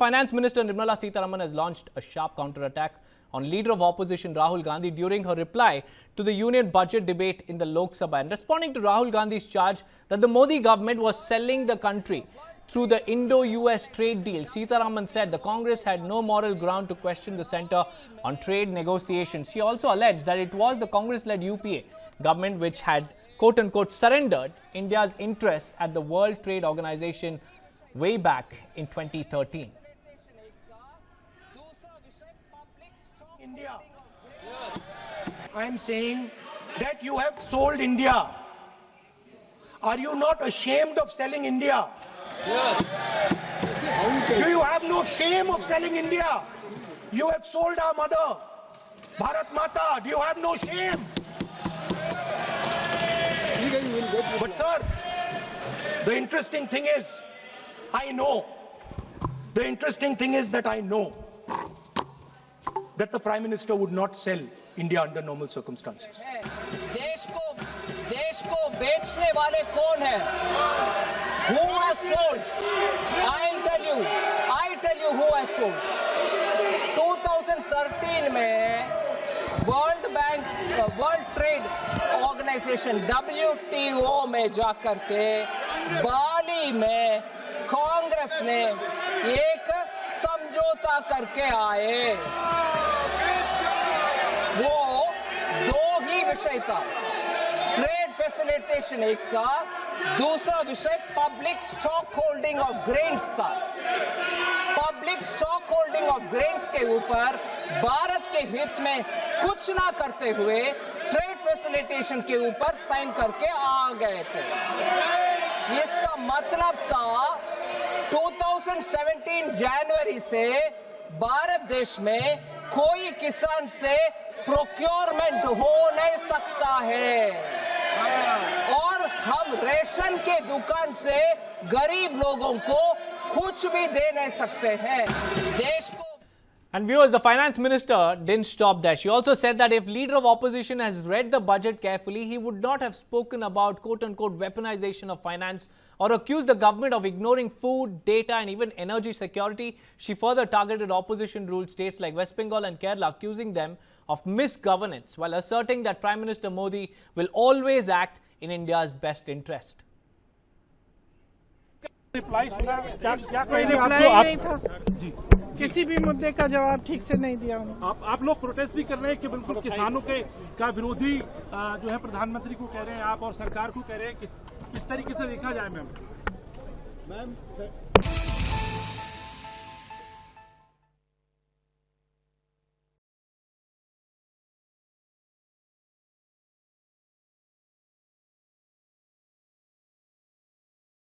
Finance Minister Nirmala Sitharaman has launched a sharp counter-attack on leader of opposition Rahul Gandhi during her reply to the union budget debate in the Lok Sabha. And responding to Rahul Gandhi's charge that the Modi government was selling the country through the Indo-US trade deal, Sitharaman said the Congress had no moral ground to question the centre on trade negotiations. She also alleged that it was the Congress-led UPA government which had quote-unquote surrendered India's interests at the World Trade Organization way back in 2013. India. I am saying that you have sold India. Are you not ashamed of selling India? Do you have no shame of selling India? You have sold our mother, Bharat Mata. Do you have no shame? But sir, the interesting thing is, I know that the Prime Minister would not sell India under normal circumstances. देश को बेचने वाले कौन हैं? Who has sold? I tell you who has sold. 2013 में world trade organisation WTO में जाकर के बाली में कांग्रेस ने एक समझौता करके आए। वो दो ही विषय था, ट्रेड फैसिलिटेशन एक था, दूसरा विषय public stock holding of grains था। Public stock holding of grains के ऊपर भारत के हित में कुछ ना करते हुए ट्रेड फैसिलिटेशन के ऊपर साइन करके आ गए थे। इसका मतलब था 2017 जनवरी से भारत देश में कोई किसान से प्रोक्योरमेंट हो नहीं सकता है और हम रेशन के दुकान से गरीब लोगों को कुछ भी दे नहीं सकते हैं। देश को And viewers, the finance minister didn't stop there. She also said that if leader of opposition has read the budget carefully, he would not have spoken about quote-unquote weaponization of finance or accused the government of ignoring food, data and even energy security. She further targeted opposition-ruled states like West Bengal and Kerala, accusing them of misgovernance while asserting that Prime Minister Modi will always act in India's best interest. Reply नहीं था जी, किसी भी मुद्दे का जवाब ठीक से नहीं दिया। आप लोग प्रोटेस्ट भी कर रहे हैं कि बिल्कुल किसानों के का विरोधी जो है प्रधानमंत्री को कह रहे हैं आप और सरकार को कह रहे हैं, किस तरीके से देखा जाए मैम?